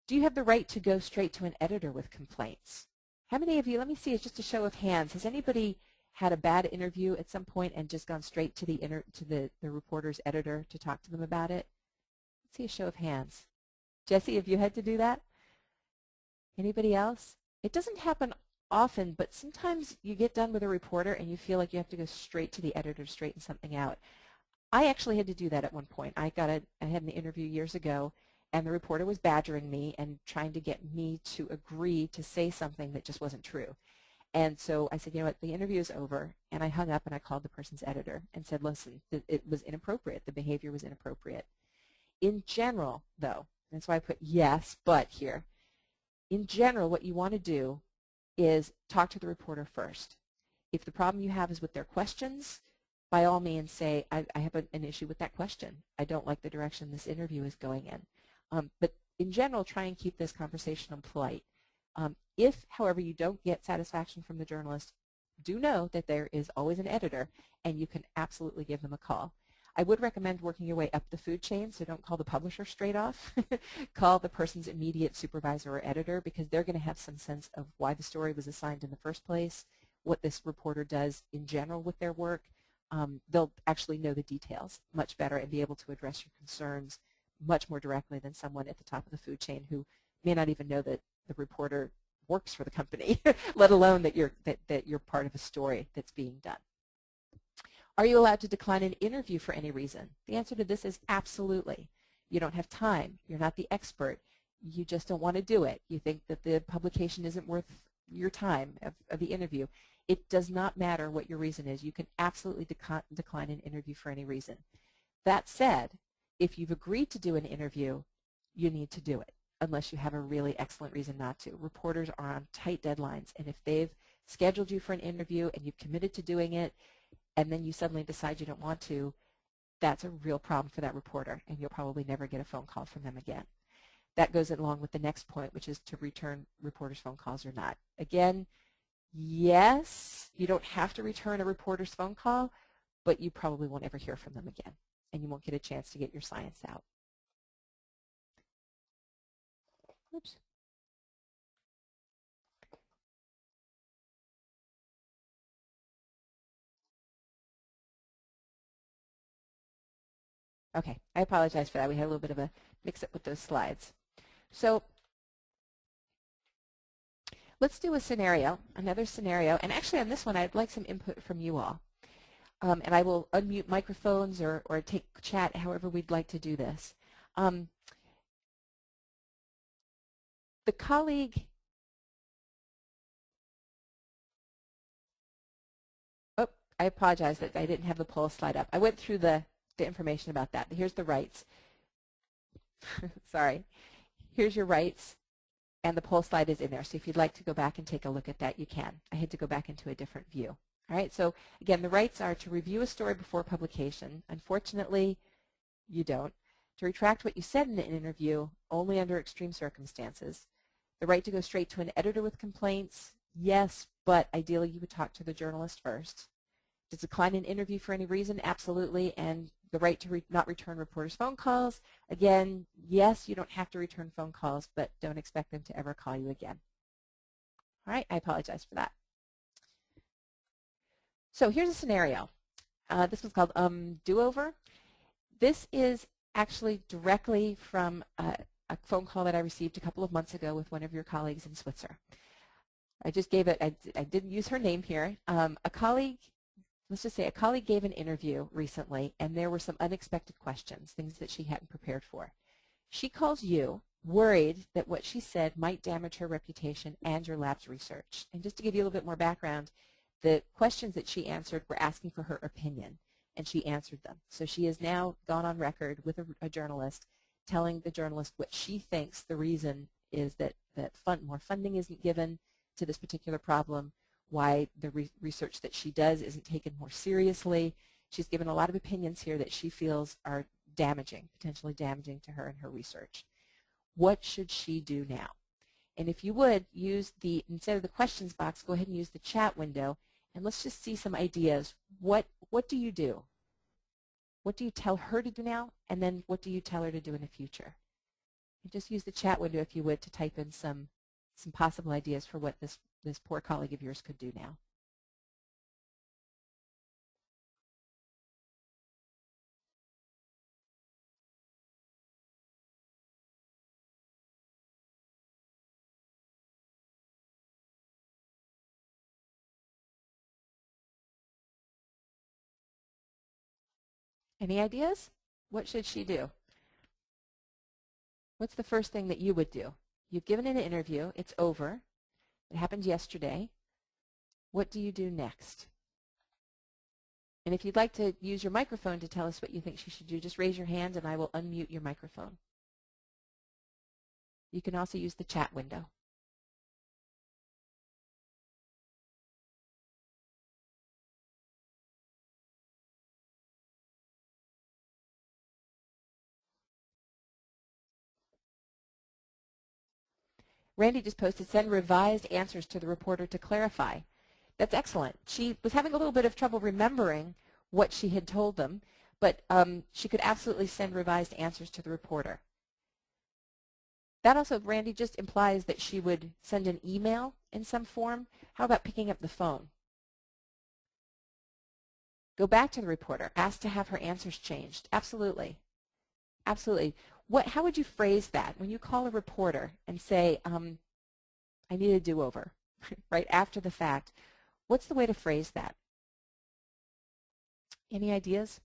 Do you have the right to go straight to an editor with complaints? How many of you, let me see, it's just a show of hands, has anybody had a bad interview at some point and just gone straight to the reporter's editor to talk to them about it? Let's see a show of hands. Jesse, have you had to do that? Anybody else? It doesn't happen often, but sometimes you get done with a reporter and you feel like you have to go straight to the editor to straighten something out. I actually had to do that at one point. I had an interview years ago, and the reporter was badgering me and trying to get me to agree to say something that just wasn't true. And so I said, you know what, the interview is over, and I hung up and I called the person's editor and said, listen, it was inappropriate. The behavior was inappropriate. In general, though, that's why I put yes, but here. In general, what you want to do is talk to the reporter first. If the problem you have is with their questions, by all means say, I have an issue with that question. I don't like the direction this interview is going in. But in general, try and keep this conversation polite. If, however, you don't get satisfaction from the journalist, do know that there is always an editor, and you can absolutely give them a call. I would recommend working your way up the food chain, so don't call the publisher straight off. Call the person's immediate supervisor or editor, because they're going to have some sense of why the story was assigned in the first place, what this reporter does in general with their work. They'll actually know the details much better and be able to address your concerns much more directly than someone at the top of the food chain who may not even know that the reporter works for the company, let alone that you're part of a story that's being done. Are you allowed to decline an interview for any reason? The answer to this is absolutely. You don't have time. You're not the expert. You just don't want to do it. You think that the publication isn't worth your time of the interview. It does not matter what your reason is. You can absolutely decline an interview for any reason. That said, if you've agreed to do an interview, you need to do it, unless you have a really excellent reason not to. Reporters are on tight deadlines, and if they've scheduled you for an interview and you've committed to doing it, and then you suddenly decide you don't want to, that's a real problem for that reporter, and you'll probably never get a phone call from them again. That goes along with the next point, which is to return reporters' phone calls or not. Again, yes, you don't have to return a reporter's phone call, but you probably won't ever hear from them again, and you won't get a chance to get your science out. Oops. Okay, I apologize for that. We had a little bit of a mix-up with those slides. So let's do a scenario, another scenario. And actually on this one, I'd like some input from you all. And I will unmute microphones or take chat, however we'd like to do this. The colleague, oh, I apologize that I didn't have the poll slide up. I went through the information about that. Here's the rights. Sorry. Here's your rights, and the poll slide is in there. So if you'd like to go back and take a look at that, you can. I had to go back into a different view. All right, so again, the rights are to review a story before publication. Unfortunately, you don't. To retract what you said in an interview, only under extreme circumstances. The right to go straight to an editor with complaints, yes, but ideally you would talk to the journalist first. To decline an interview for any reason, absolutely. And the right to not return reporters' phone calls, again, yes, you don't have to return phone calls, but don't expect them to ever call you again. All right, I apologize for that. So here's a scenario. This one's called Do-Over. This is actually directly from a phone call that I received a couple of months ago with one of your colleagues in Switzer. I just gave it, I didn't use her name here. A colleague, let's just say a colleague gave an interview recently, and there were some unexpected questions, things that she hadn't prepared for. She calls you, worried that what she said might damage her reputation and your lab's research. And just to give you a little bit more background, the questions that she answered were asking for her opinion, and she answered them. So she has now gone on record with a journalist telling the journalist what she thinks the reason is that more funding isn't given to this particular problem, why the research that she does isn't taken more seriously. She's given a lot of opinions here that she feels are damaging, potentially damaging to her and her research. What should she do now? And if you would, instead of the questions box, go ahead and use the chat window, and let's just see some ideas. What do you do? What do you tell her to do now, and then what do you tell her to do in the future? And just use the chat window, if you would, to type in some possible ideas for what this poor colleague of yours could do now. Any ideas? What should she do? What's the first thing that you would do? You've given an interview. It's over. It happened yesterday. What do you do next? And if you'd like to use your microphone to tell us what you think she should do, just raise your hand and I will unmute your microphone. You can also use the chat window. Randy just posted, send revised answers to the reporter to clarify. That's excellent. She was having a little bit of trouble remembering what she had told them, but she could absolutely send revised answers to the reporter. That also, Randy, just implies that she would send an email in some form. How about picking up the phone? Go back to the reporter. Ask to have her answers changed. Absolutely. Absolutely. How would you phrase that when you call a reporter and say, I need a do-over, right after the fact? What's the way to phrase that? Any ideas?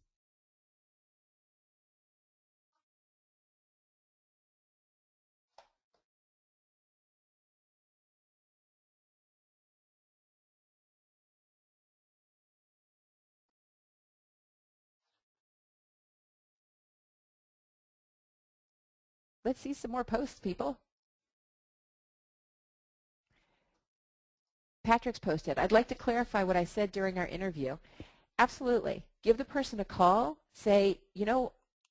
Let's see some more posts, people. Patrick's posted, I'd like to clarify what I said during our interview. Absolutely. Give the person a call. Say,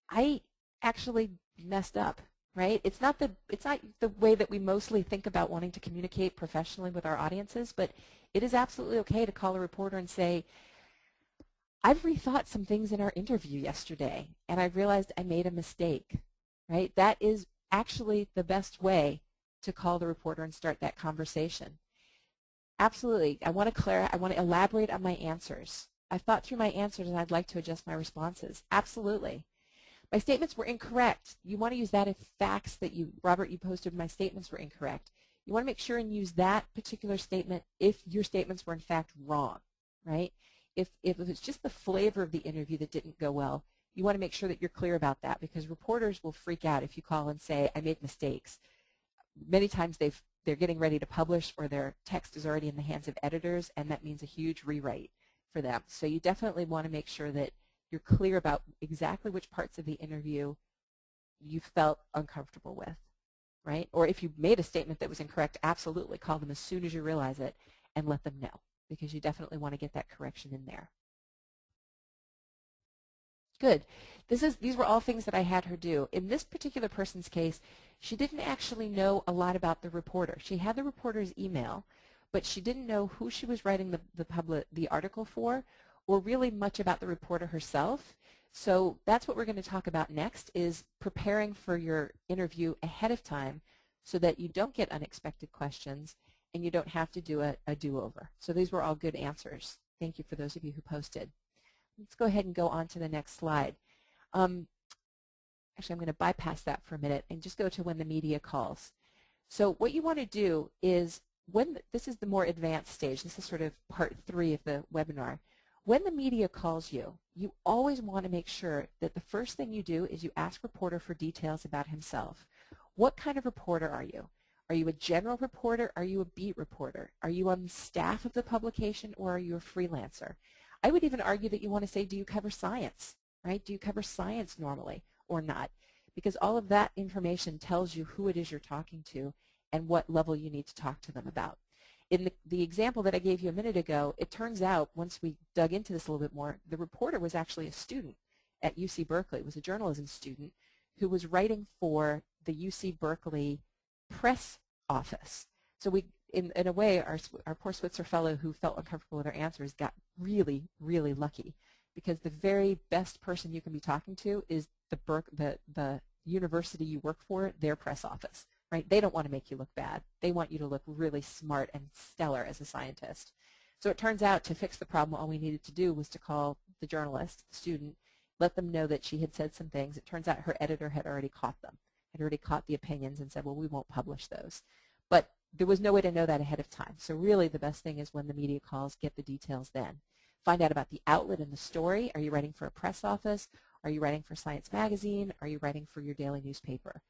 I actually messed up, right? It's not the way that we mostly think about wanting to communicate professionally with our audiences, but it is absolutely okay to call a reporter and say, I've rethought some things in our interview yesterday, and I realized I made a mistake, right? That is actually the best way to call the reporter and start that conversation. Absolutely. I want to elaborate on my answers. I've thought through my answers, and I'd like to adjust my responses. Absolutely. My statements were incorrect. You want to use that if facts that Robert, you posted my statements were incorrect. You want to make sure and use that particular statement if your statements were in fact wrong, right? If it's just the flavor of the interview that didn't go well, you want to make sure that you're clear about that, because reporters will freak out if you call and say, I made mistakes. Many times they're getting ready to publish, or their text is already in the hands of editors, and that means a huge rewrite for them. So you definitely want to make sure that you're clear about exactly which parts of the interview you felt uncomfortable with, right? Or if you made a statement that was incorrect, absolutely call them as soon as you realize it and let them know, because you definitely want to get that correction in there. Good. These were all things that I had her do. In this particular person's case, she didn't actually know a lot about the reporter. She had the reporter's email, but she didn't know who she was writing the article for, or really much about the reporter herself. So that's what we're going to talk about next, is preparing for your interview ahead of time so that you don't get unexpected questions and you don't have to do a do-over. So these were all good answers. Thank you for those of you who posted. Let's go ahead and go on to the next slide. Actually, I'm going to bypass that for a minute and just go to when the media calls. So what you want to do is, this is the more advanced stage. This is sort of part 3 of the webinar. When the media calls you, you always want to make sure that the first thing you do is you ask reporter for details about himself. What kind of reporter are you? Are you a general reporter? Are you a beat reporter? Are you on the staff of the publication, or are you a freelancer? I would even argue that you want to say, do you cover science, right? Do you cover science normally or not? Because all of that information tells you who it is you're talking to and what level you need to talk to them about. In the example that I gave you a minute ago, it turns out, once we dug into this a little bit more, the reporter was actually a student at UC Berkeley. It was a journalism student who was writing for the UC Berkeley press office. So in a way, our poor Switzer fellow who felt uncomfortable with our answers got really, really lucky, because the very best person you can be talking to is the university you work for, their press office. Right? They don't want to make you look bad. They want you to look really smart and stellar as a scientist. So it turns out, to fix the problem, all we needed to do was to call the journalist, the student, let them know that she had said some things. It turns out her editor had already caught them, had already caught the opinions and said, well, we won't publish those. But there was no way to know that ahead of time. So really the best thing is when the media calls, get the details then. Find out about the outlet and the story. Are you writing for a press office? Are you writing for Science Magazine? Are you writing for your daily newspaper?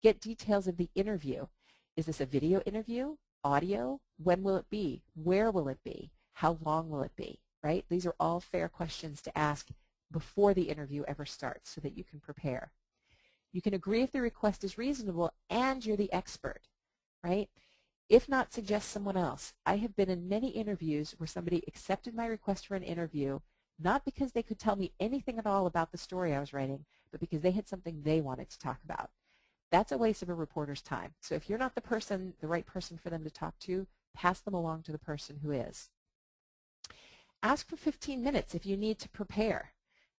Get details of the interview. Is this a video interview? Audio? When will it be? Where will it be? How long will it be? Right? These are all fair questions to ask before the interview ever starts so that you can prepare. You can agree if the request is reasonable and you're the expert, right? If not, suggest someone else. I have been in many interviews where somebody accepted my request for an interview, not because they could tell me anything at all about the story I was writing, but because they had something they wanted to talk about. That's a waste of a reporter's time. So if you're not the right person for them to talk to, pass them along to the person who is. ask for 15 minutes if you need to prepare,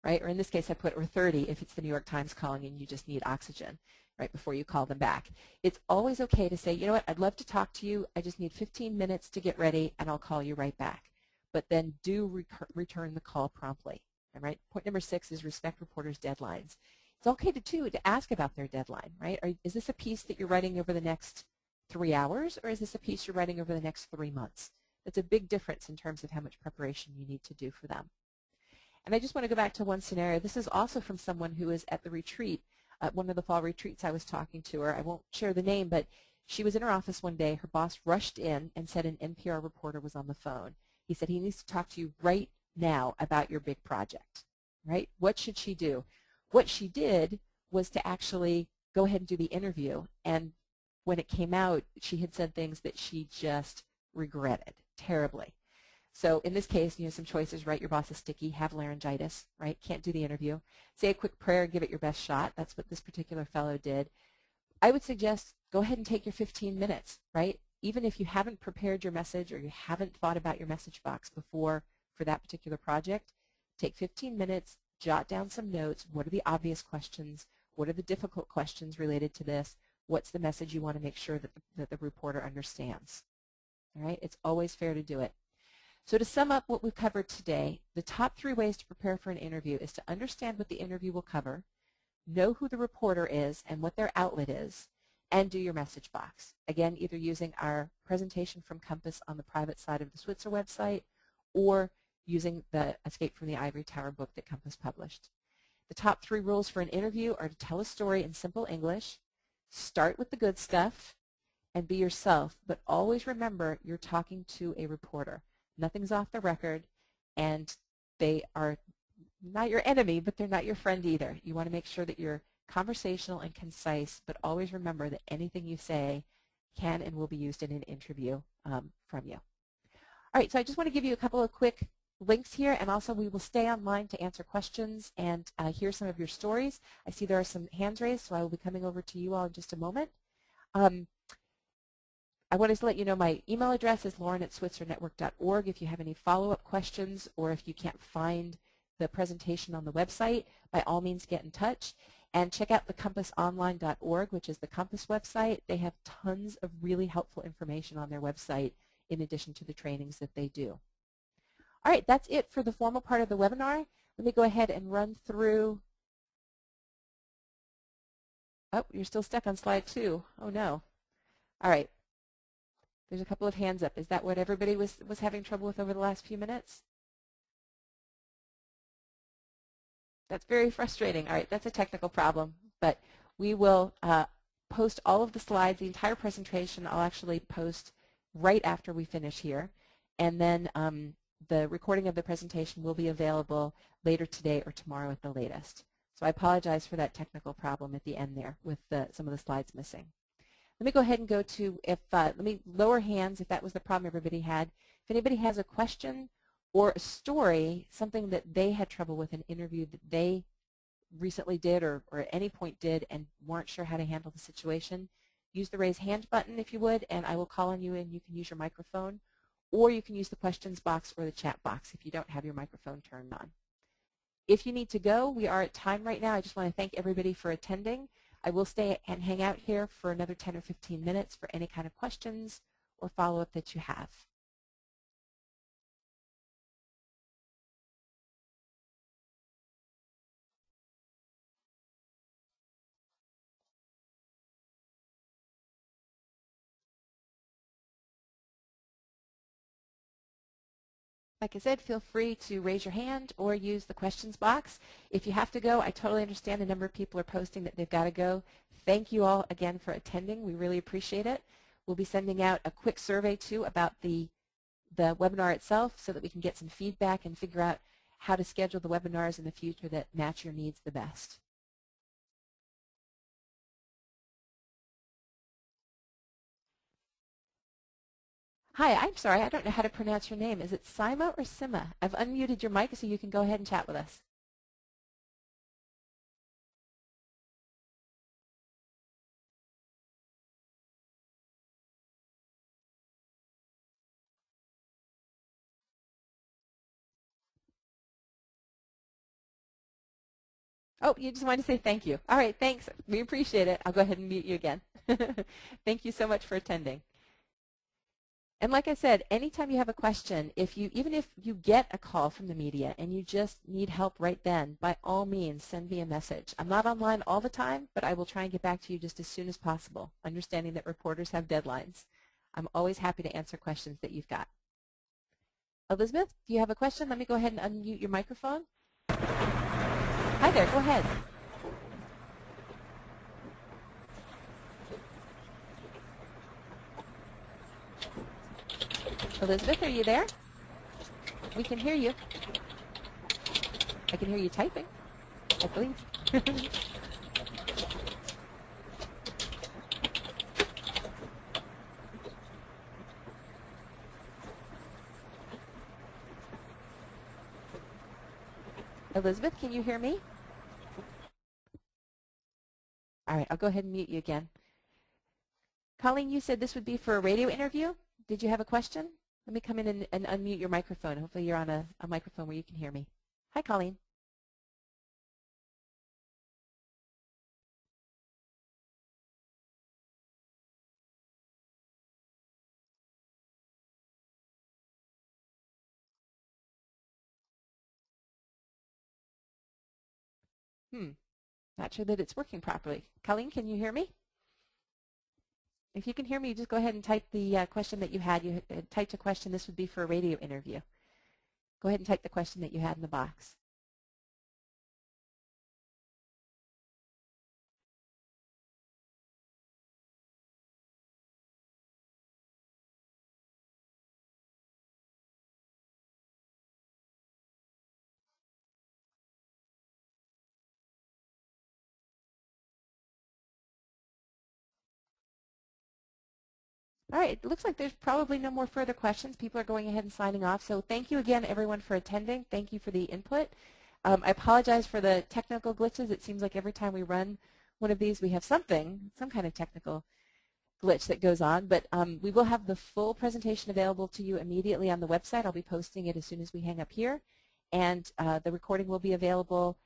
right? Or in this case, I put or 30 if it's the New York Times calling and you just need oxygen right before you call them back. It's always okay to say, you know what, I'd love to talk to you. I just need 15 minutes to get ready and I'll call you right back. But then do return the call promptly. All right? Point number 6 is respect reporters' deadlines. It's okay to ask about their deadline, right? Is this a piece that you're writing over the next 3 hours, or is this a piece you're writing over the next 3 months? That's a big difference in terms of how much preparation you need to do for them. And I just want to go back to one scenario. This is also from someone who is at the retreat, one of the fall retreats I was talking to her. I won't share the name, but she was in her office one day. Her boss rushed in and said an NPR reporter was on the phone. He said he needs to talk to you right now about your big project, right? What should she do? What she did was to actually go ahead and do the interview, and when it came out, she had said things that she just regretted terribly. So in this case, some choices, right? Your boss is sticky, have laryngitis, right? Can't do the interview. Say a quick prayer, give it your best shot. That's what this particular fellow did. I would suggest go ahead and take your 15 minutes, right? Even if you haven't prepared your message or you haven't thought about your message box before for that particular project, take 15 minutes, jot down some notes. What are the obvious questions? What are the difficult questions related to this? What's the message you want to make sure that the reporter understands? All right? It's always fair to do it. So to sum up what we've covered today, the top 3 ways to prepare for an interview is to understand what the interview will cover, know who the reporter is and what their outlet is, and do your message box. Again, either using our presentation from Compass on the private side of the Switzer website or using the Escape from the Ivory Tower book that Compass published. The top 3 rules for an interview are to tell a story in simple English, start with the good stuff, and be yourself, but always remember you're talking to a reporter. Nothing's off the record, and they are not your enemy, but they're not your friend either. You want to make sure that you're conversational and concise, but always remember that anything you say can and will be used in an interview from you. All right, so I just want to give you a couple of quick links here, and also we will stay online to answer questions and hear some of your stories. I see there are some hands raised, so I will be coming over to you all in just a moment. I wanted to let you know my email address is lauren@switzernetwork.org. If you have any follow-up questions or if you can't find the presentation on the website, by all means get in touch. And check out the compassonline.org, which is the Compass website. They have tons of really helpful information on their website in addition to the trainings that they do. All right, that's it for the formal part of the webinar. Let me go ahead and run through. Oh, you're still stuck on slide 2. Oh, no. All right. There's a couple of hands up. Is that what everybody was having trouble with over the last few minutes? That's very frustrating. All right, that's a technical problem, but we will post all of the slides, the entire presentation. I'll actually post right after we finish here, and then the recording of the presentation will be available later today or tomorrow at the latest. So I apologize for that technical problem at the end there with some of the slides missing. Let me go ahead and go to, let me lower hands if that was the problem everybody had. If anybody has a question or a story, something that they had trouble with an interview that they recently did or at any point did and weren't sure how to handle the situation, use the raise hand button if you would, and I will call on you and you can use your microphone, or you can use the questions box or the chat box if you don't have your microphone turned on. If you need to go, we are at time right now. I just want to thank everybody for attending. I will stay and hang out here for another 10 or 15 minutes for any kind of questions or follow-up that you have. Like I said, feel free to raise your hand or use the questions box. If you have to go, I totally understand a number of people are posting that they've got to go. Thank you all again for attending. We really appreciate it. We'll be sending out a quick survey, too, about the webinar itself so that we can get some feedback and figure out how to schedule the webinars in the future that match your needs the best. Hi, I'm sorry, I don't know how to pronounce your name. Is it Simha or Simha? I've unmuted your mic so you can go ahead and chat with us. Oh, you just wanted to say thank you. All right, thanks. We appreciate it. I'll go ahead and mute you again. Thank you so much for attending. And like I said, anytime you have a question, even if you get a call from the media and you just need help right then, by all means, send me a message. I'm not online all the time, but I will try and get back to you just as soon as possible, understanding that reporters have deadlines. I'm always happy to answer questions that you've got. Elizabeth, do you have a question? Let me go ahead and unmute your microphone. Hi there, go ahead. Elizabeth, are you there? We can hear you. I can hear you typing, I believe. Elizabeth, can you hear me? All right, I'll go ahead and mute you again. Colleen, you said this would be for a radio interview. Did you have a question? Let me come in and unmute your microphone. Hopefully you're on a microphone where you can hear me. Hi, Colleen. Not sure that it's working properly. Colleen, can you hear me? If you can hear me, just go ahead and type the question that you had. You typed a question. This would be for a radio interview. Go ahead and type the question that you had in the box. All right, it looks like there's probably no more further questions. People are going ahead and signing off. So thank you again, everyone, for attending. Thank you for the input. I apologize for the technical glitches. It seems like every time we run one of these, we have some kind of technical glitch that goes on. But we will have the full presentation available to you immediately on the website. I'll be posting it as soon as we hang up here. And the recording will be available,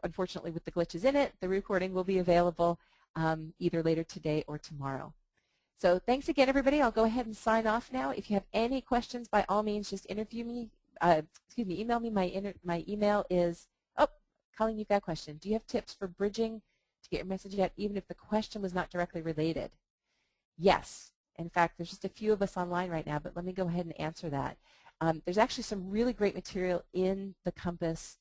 unfortunately, with the glitches in it. The recording will be available either later today or tomorrow. So thanks again, everybody. I'll go ahead and sign off now. If you have any questions, by all means, just email me. My email is, oh, Colleen, you've got a question. Do you have tips for bridging to get your message out, even if the question was not directly related? Yes. In fact, there's just a few of us online right now, but let me go ahead and answer that. There's actually some really great material in the Compass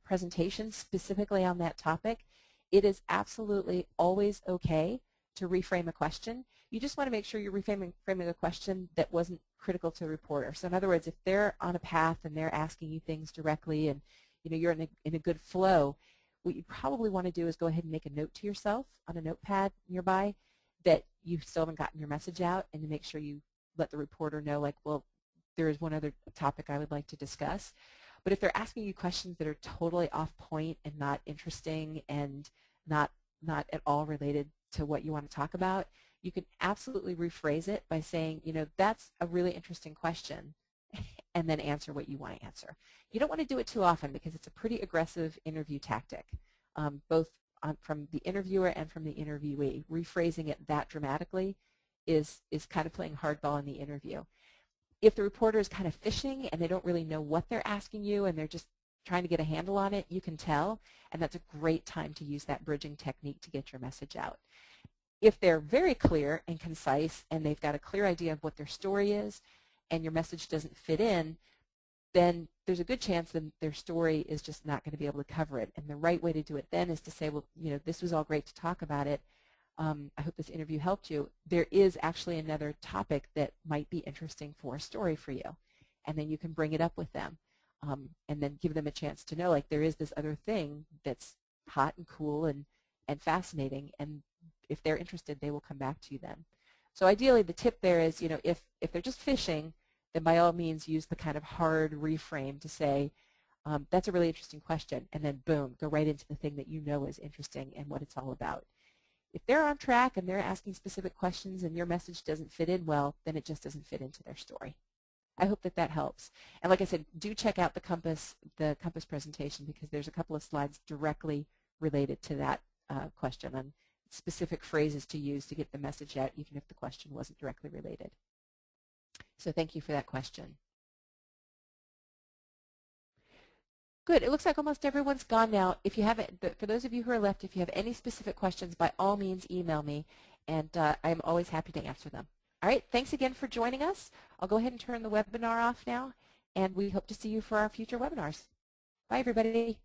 presentation specifically on that topic. It is absolutely always okay to reframe a question. You just want to make sure you're framing a question that wasn't critical to the reporter. So in other words, if they're on a path and they're asking you things directly and you're in a good flow, what you probably want to do is go ahead and make a note to yourself on a notepad nearby that you still haven't gotten your message out, and to make sure you let the reporter know, like, well, there is one other topic I would like to discuss. But if they're asking you questions that are totally off point and not interesting and not at all related to what you want to talk about, you can absolutely rephrase it by saying, that's a really interesting question, and then answer what you want to answer. You don't want to do it too often because it's a pretty aggressive interview tactic, both from the interviewer and from the interviewee. Rephrasing it that dramatically is kind of playing hardball in the interview. If the reporter is kind of fishing and they don't really know what they're asking you and they're just trying to get a handle on it, you can tell, and that's a great time to use that bridging technique to get your message out. If they're very clear and concise and they've got a clear idea of what their story is and your message doesn't fit in, then there's a good chance that their story is just not going to be able to cover it. And the right way to do it then is to say, well, this was all great to talk about it. I hope this interview helped you. There is actually another topic that might be interesting for a story for you. And then you can bring it up with them and then give them a chance to know, like, there is this other thing that's hot and cool and fascinating. And if they're interested, they will come back to you then. So ideally, the tip there is, if they're just fishing, then by all means use the kind of hard reframe to say, that's a really interesting question, and then boom, go right into the thing that you know is interesting and what it's all about. If they're on track and they're asking specific questions and your message doesn't fit in well, then it just doesn't fit into their story. I hope that that helps. And like I said, do check out the Compass presentation, because there's a couple of slides directly related to that question on specific phrases to use to get the message out, even if the question wasn't directly related. So thank you for that question. Good. It looks like almost everyone's gone now. If you haven't, for those of you who are left, if you have any specific questions, by all means email me, and I'm always happy to answer them. All right. Thanks again for joining us. I'll go ahead and turn the webinar off now, and we hope to see you for our future webinars. Bye, everybody.